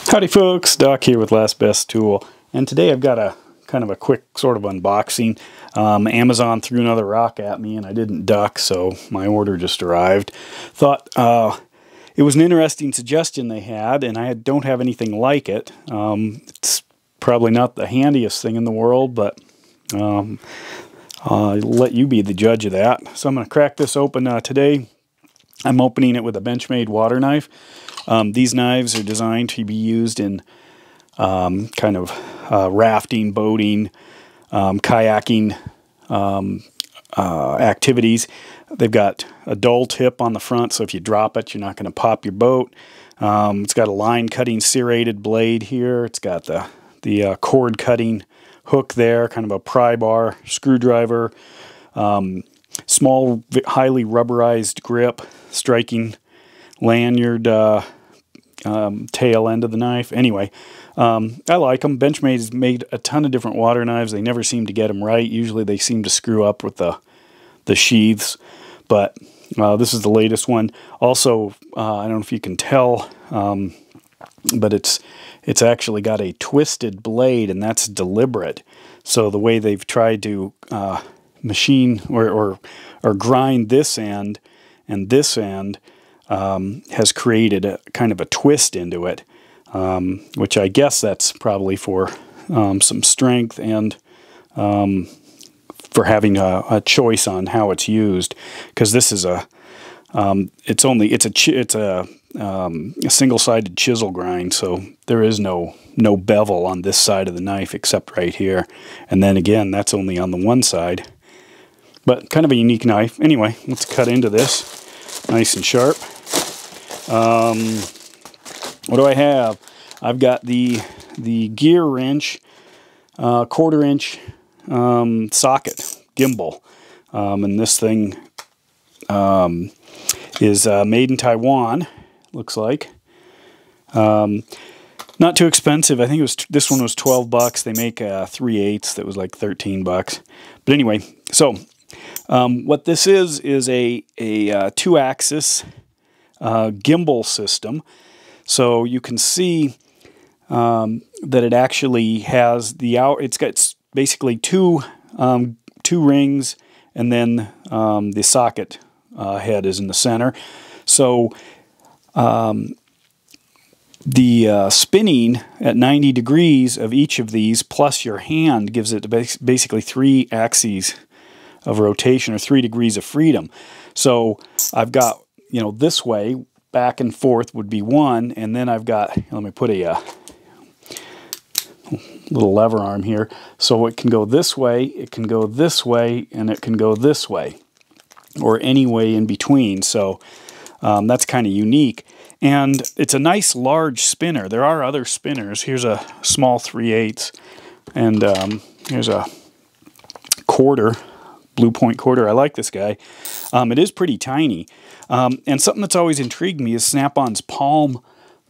Howdy folks, Doc here with Last Best Tool, and today I've got a kind of a quick sort of unboxing. Amazon threw another rock at me and I didn't duck, so my order just arrived. Thought it was an interesting suggestion they had, and I don't have anything like it. It's probably not the handiest thing in the world, but I'll let you be the judge of that. So I'm going to crack this open today. I'm opening it with a Benchmade water knife. These knives are designed to be used in kind of rafting, boating, kayaking activities. They've got a dull tip on the front, so if you drop it, you're not going to pop your boat. It's got a line-cutting serrated blade here. It's got the cord-cutting hook there, kind of a pry bar, screwdriver, small, highly rubberized grip, striking lanyard tail end of the knife. Anyway, I like them. Benchmade's made a ton of different water knives. They never seem to get them right. Usually they seem to screw up with the sheaths, but this is the latest one. Also, I don't know if you can tell, but it's actually got a twisted blade, and that's deliberate. So the way they've tried to machine or grind this end and this end has created a kind of a twist into it, which I guess that's probably for some strength and for having a choice on how it's used, because this is it's a single-sided chisel grind, so there is no bevel on this side of the knife except right here, and then again that's only on the one side, but kind of a unique knife. Anyway, let's cut into this nice and sharp. What do I have? I've got the GearWrench 1/4 inch socket gimbal, and this thing is made in Taiwan, looks like. Not too expensive. I think this one was 12 bucks. They make a 3/8 that was like 13 bucks. But anyway, so what this is a 2-axis gimbal system. So you can see that it actually has it's basically two rings, and then the socket head is in the center. So the spinning at 90 degrees of each of these plus your hand gives it basically 3 axes of rotation, or 3 degrees of freedom. So I've got, this way, back and forth would be one, and then I've got, let me put a little lever arm here, so it can go this way, it can go this way, and it can go this way, or any way in between. So that's kind of unique, and it's a nice large spinner. There are other spinners. Here's a small 3/8, and here's a 1/4, Blue Point 1/4. I like this guy. It is pretty tiny. And something that's always intrigued me is Snap-on's palm.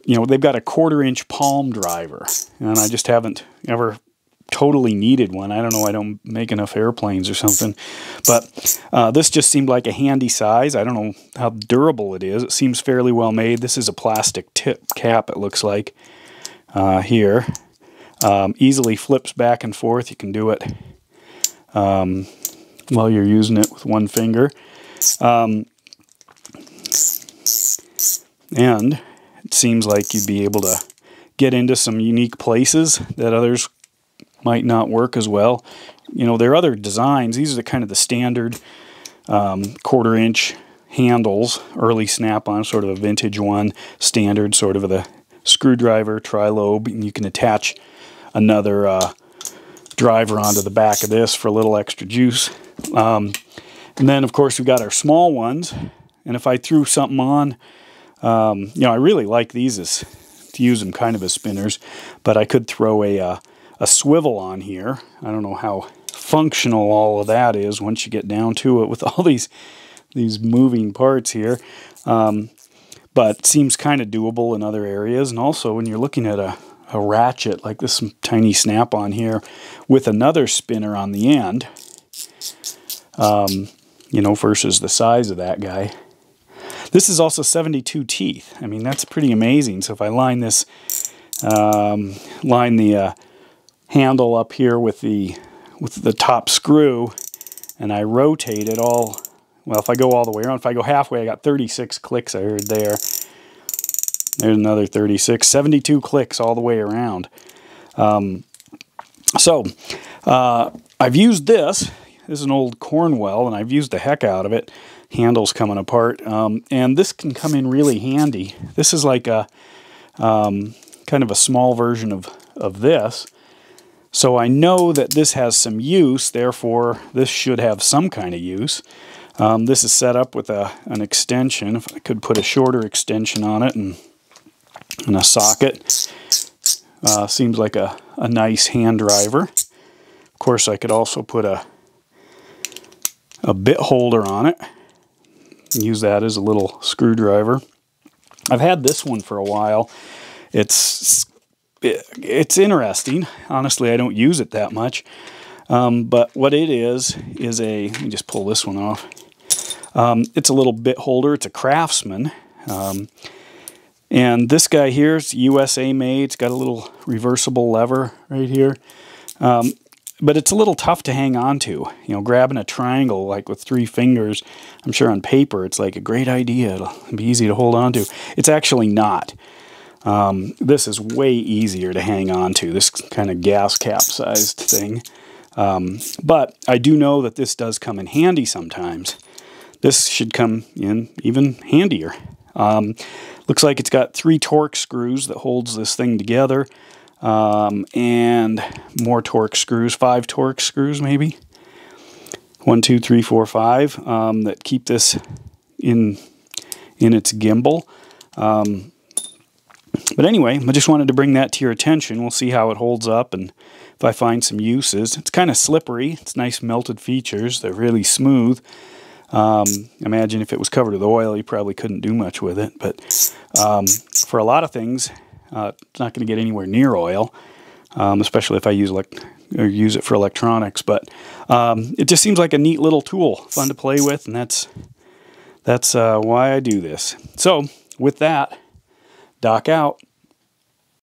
They've got a 1/4 inch palm driver, and I just haven't ever totally needed one. I don't know, I don't make enough airplanes or something. But this just seemed like a handy size. I don't know how durable it is. It seems fairly well made. This is a plastic tip cap, it looks like, here. Easily flips back and forth. You can do it while you're using it with one finger. And it seems like you'd be able to get into some unique places that others might not work as well. There are other designs. These are kind of the standard 1/4 inch handles, early Snap-on, sort of a vintage one, standard sort of the screwdriver, tri-lobe, and you can attach another driver onto the back of this for a little extra juice. And then, of course, we've got our small ones, and if I threw something on, I really like these to use them kind of as spinners, but I could throw a swivel on here. I don't know how functional all of that is once you get down to it with all these moving parts here, but it seems kind of doable in other areas. And also when you're looking at a ratchet like this tiny Snap-on here with another spinner on the end, versus the size of that guy, This is also 72 teeth. I mean, that's pretty amazing. So if I line this line the handle up here with the top screw, and I rotate it all. Well, if I go all the way around, if I go halfway, I got 36 clicks I heard there. There's another 36, 72 clicks all the way around. I've used this. This is an old Cornwell, and I've used the heck out of it. Handle's coming apart, and this can come in really handy. This is like a kind of a small version of this. So I know that this has some use, therefore this should have some kind of use. This is set up with an extension. If I could put a shorter extension on it and a socket. Seems like a nice hand driver. Of course, I could also put a bit holder on it. Use that as a little screwdriver. I've had this one for a while. It's interesting. Honestly, I don't use it that much. But what it is let me just pull this one off. It's a little bit holder. It's a Craftsman. And this guy here is USA made. It's got a little reversible lever right here. But it's a little tough to hang on to. You know, grabbing a triangle like with 3 fingers, I'm sure on paper it's like a great idea. It'll be easy to hold on to. It's actually not. This is way easier to hang on to, this kind of gas cap sized thing. But I do know that this does come in handy sometimes. This should come in even handier. Looks like it's got 3 torque screws that holds this thing together, and more torque screws, 5 torque screws maybe. 1, 2, 3, 4, 5 that keep this in its gimbal. But anyway, I just wanted to bring that to your attention. We'll see how it holds up and if I find some uses. It's kind of slippery. It's nice melted features. They're really smooth. Imagine if it was covered with oil, you probably couldn't do much with it. But for a lot of things, it's not going to get anywhere near oil, especially if I use it for electronics. But it just seems like a neat little tool, fun to play with, and that's why I do this. So with that, Doc out.